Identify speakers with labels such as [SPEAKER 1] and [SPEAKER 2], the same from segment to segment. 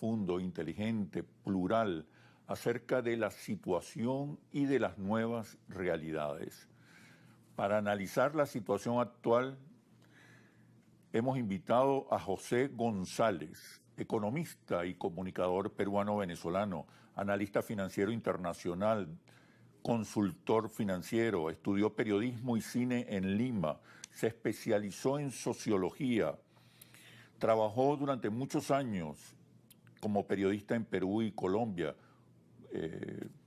[SPEAKER 1] profundo, inteligente, plural, acerca de la situación y de las nuevas realidades. Para analizar la situación actual, hemos invitado a José González, economista y comunicador peruano-venezolano, analista financiero internacional, consultor financiero, estudió periodismo y cine en Lima, se especializó en sociología, trabajó durante muchos años como periodista en Perú y Colombia,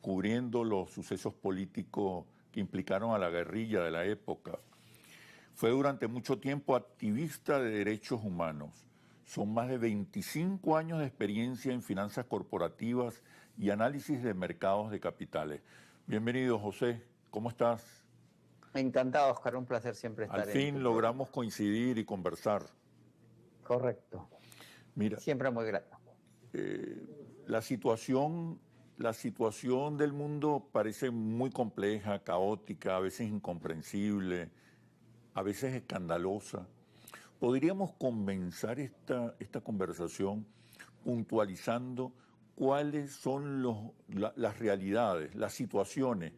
[SPEAKER 1] cubriendo los sucesos políticos que implicaron a la guerrilla de la época. Fue durante mucho tiempo activista de derechos humanos. Son más de 25 años de experiencia en finanzas corporativas y análisis de mercados de capitales. Bienvenido, José. ¿Cómo estás?
[SPEAKER 2] Encantado, Oscar. Un placer siempre estar
[SPEAKER 1] Al fin logramos coincidir y conversar.
[SPEAKER 2] Correcto.
[SPEAKER 1] Mira,
[SPEAKER 2] siempre muy grato.
[SPEAKER 1] La situación del mundo parece muy compleja, caótica, a veces incomprensible, a veces escandalosa. ¿Podríamos comenzar esta conversación puntualizando cuáles son las realidades, las situaciones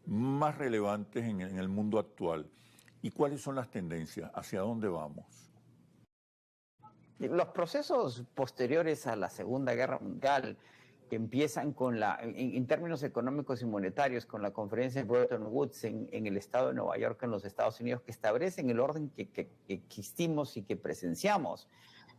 [SPEAKER 1] más relevantes en el mundo actual y cuáles son las tendencias, hacia dónde vamos?
[SPEAKER 2] Los procesos posteriores a la Segunda Guerra Mundial, que empiezan en términos económicos y monetarios, con la conferencia de Bretton Woods en el estado de Nueva York, en los Estados Unidos, que establecen el orden que existimos y que presenciamos,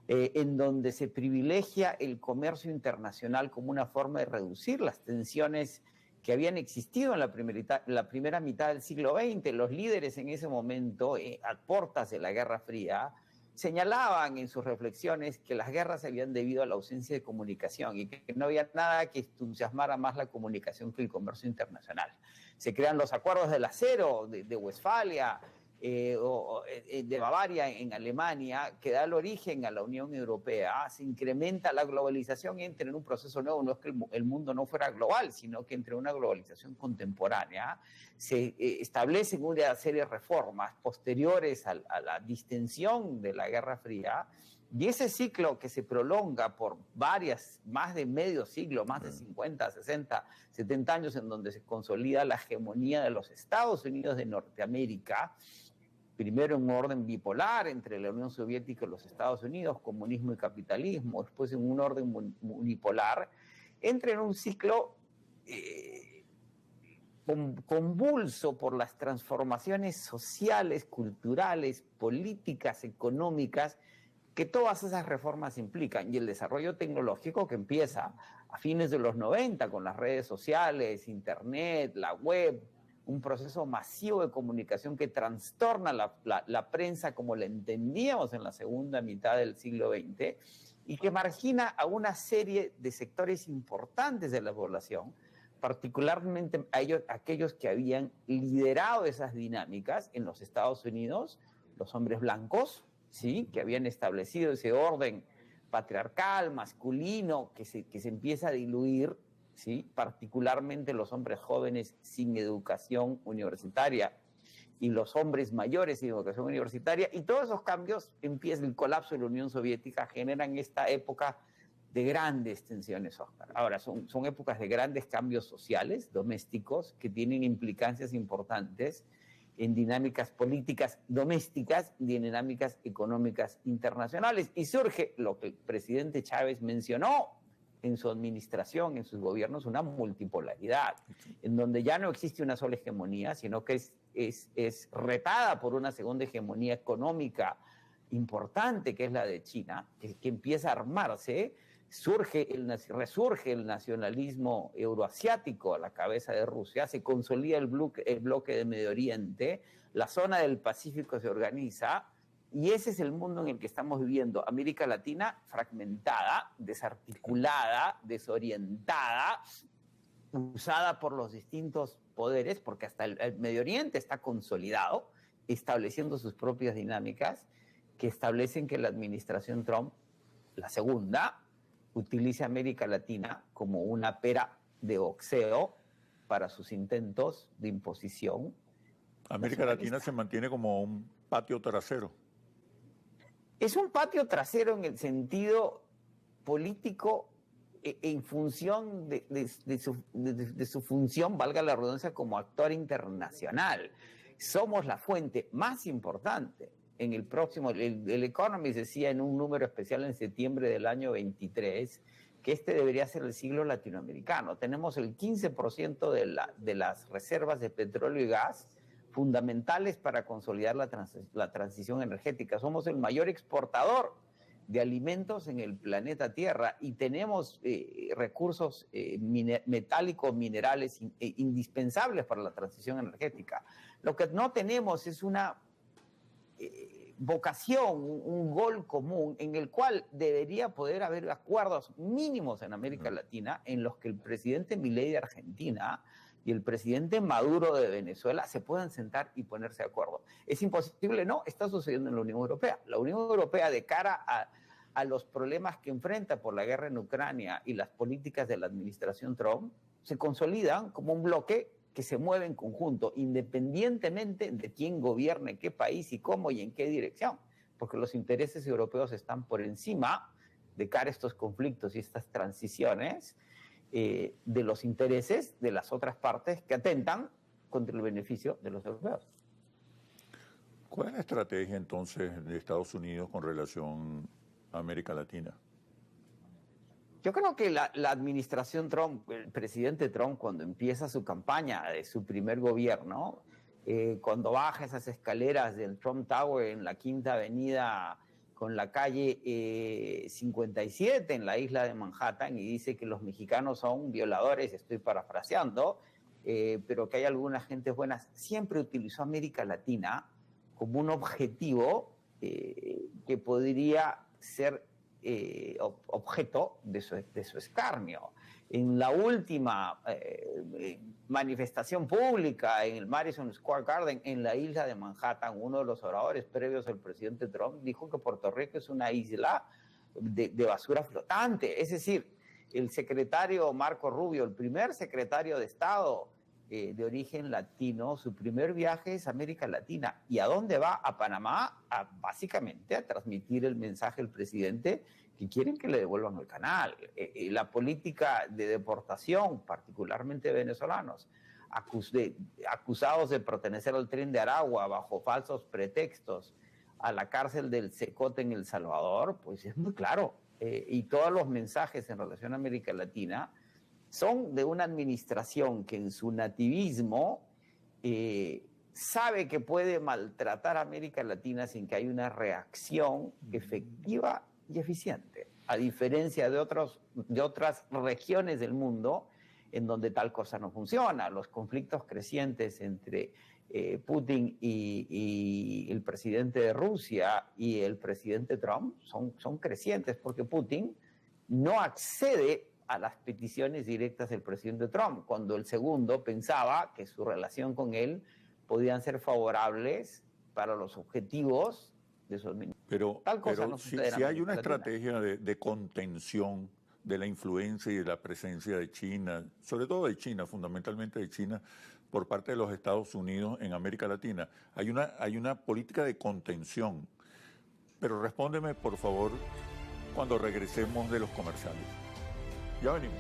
[SPEAKER 2] en donde se privilegia el comercio internacional como una forma de reducir las tensiones que habían existido en la primera mitad del siglo XX. Los líderes en ese momento, a puertas de la Guerra Fría, señalaban en sus reflexiones que las guerras se habían debido a la ausencia de comunicación y que no había nada que entusiasmara más la comunicación que el comercio internacional. Se crean los acuerdos del acero de Westfalia, de Bavaria en Alemania, que da el origen a la Unión Europea. Se incrementa la globalización, entra en un proceso nuevo. No es que el mundo no fuera global, sino que entre una globalización contemporánea se establecen una serie de reformas posteriores a la distensión de la Guerra Fría, y ese ciclo que se prolonga por más de medio siglo, más de 50, 60, 70 años, en donde se consolida la hegemonía de los Estados Unidos de Norteamérica, primero en un orden bipolar entre la Unión Soviética y los Estados Unidos, comunismo y capitalismo, después en un orden unipolar, entra en un ciclo convulso por las transformaciones sociales, culturales, políticas, económicas, que todas esas reformas implican, y el desarrollo tecnológico que empieza a fines de los 90 con las redes sociales, internet, la web, un proceso masivo de comunicación que trastorna la prensa como la entendíamos en la segunda mitad del siglo XX y que margina a una serie de sectores importantes de la población, particularmente aquellos que habían liderado esas dinámicas en los Estados Unidos, los hombres blancos, ¿sí?, que habían establecido ese orden patriarcal, masculino, que se empieza a diluir, ¿sí?, particularmente los hombres jóvenes sin educación universitaria y los hombres mayores sin educación universitaria, y todos esos cambios, empieza el colapso de la Unión Soviética, generan esta época de grandes tensiones, Oscar. Ahora, son épocas de grandes cambios sociales, domésticos, que tienen implicancias importantes en dinámicas políticas domésticas y en dinámicas económicas internacionales. Y surge lo que el presidente Chávez mencionó en su administración, en sus gobiernos, una multipolaridad, en donde ya no existe una sola hegemonía, sino que es retada por una segunda hegemonía económica importante, que es la de China, que empieza a armarse. Resurge el nacionalismo euroasiático a la cabeza de Rusia, se consolida el bloque de Medio Oriente, la zona del Pacífico se organiza, y ese es el mundo en el que estamos viviendo. América Latina fragmentada, desarticulada, desorientada, usada por los distintos poderes, porque hasta el Medio Oriente está consolidado, estableciendo sus propias dinámicas, que establecen que la administración Trump, la segunda, utilice América Latina como una pera de boxeo para sus intentos de imposición.
[SPEAKER 1] América Latina se mantiene como un patio trasero.
[SPEAKER 2] Es un patio trasero en el sentido político en función de su función, valga la redundancia, como actor internacional. Somos la fuente más importante. En el próximo, el Economist decía en un número especial en septiembre del año 23 que este debería ser el siglo latinoamericano. Tenemos el 15% de las reservas de petróleo y gas fundamentales para consolidar la transición energética. Somos el mayor exportador de alimentos en el planeta Tierra y tenemos recursos metálicos, minerales indispensables para la transición energética. Lo que no tenemos es una vocación, un gol común en el cual debería poder haber acuerdos mínimos en América Latina en los que el presidente Milei de Argentina y el presidente Maduro de Venezuela se puedan sentar y ponerse de acuerdo. ¿Es imposible? No, está sucediendo en la Unión Europea. La Unión Europea, de cara a los problemas que enfrenta por la guerra en Ucrania y las políticas de la administración Trump, se consolidan como un bloque que se mueve en conjunto, independientemente de quién gobierne qué país y cómo y en qué dirección, porque los intereses europeos están por encima de cara a estos conflictos y estas transiciones de los intereses de las otras partes que atentan contra el beneficio de los europeos.
[SPEAKER 1] ¿Cuál es la estrategia entonces de Estados Unidos con relación a América Latina?
[SPEAKER 2] Yo creo que la administración Trump, el presidente Trump, cuando empieza su campaña de su primer gobierno, cuando baja esas escaleras del Trump Tower en la Quinta Avenida con la calle 57 en la isla de Manhattan y dice que los mexicanos son violadores, estoy parafraseando, pero que hay algunas gentes buenas, siempre utilizó América Latina como un objetivo que podría ser objeto de su escarnio. En la última manifestación pública en el Madison Square Garden en la isla de Manhattan, uno de los oradores previos al presidente Trump dijo que Puerto Rico es una isla de basura flotante. Es decir, el secretario Marco Rubio, el primer secretario de Estado de origen latino, su primer viaje es a América Latina. ¿Y a dónde va? A Panamá, básicamente a transmitir el mensaje del presidente que quieren que le devuelvan el canal. La política de deportación, particularmente de venezolanos, acusados de pertenecer al Tren de Aragua bajo falsos pretextos a la cárcel del Cecote en El Salvador, pues es muy claro. Y todos los mensajes en relación a América Latina son de una administración que en su nativismo sabe que puede maltratar a América Latina sin que haya una reacción efectiva y eficiente, a diferencia de otras regiones del mundo en donde tal cosa no funciona. Los conflictos crecientes entre Putin y el presidente de Rusia y el presidente Trump son crecientes porque Putin no accede a las peticiones directas del presidente Trump, cuando el segundo pensaba que su relación con él podían ser favorables para los objetivos de su administración.
[SPEAKER 1] Pero no si hay una estrategia de contención de la influencia y de la presencia de China, sobre todo de China, fundamentalmente de China, por parte de los Estados Unidos en América Latina. Hay una política de contención. Pero respóndeme, por favor, cuando regresemos de los comerciales. Ya venimos.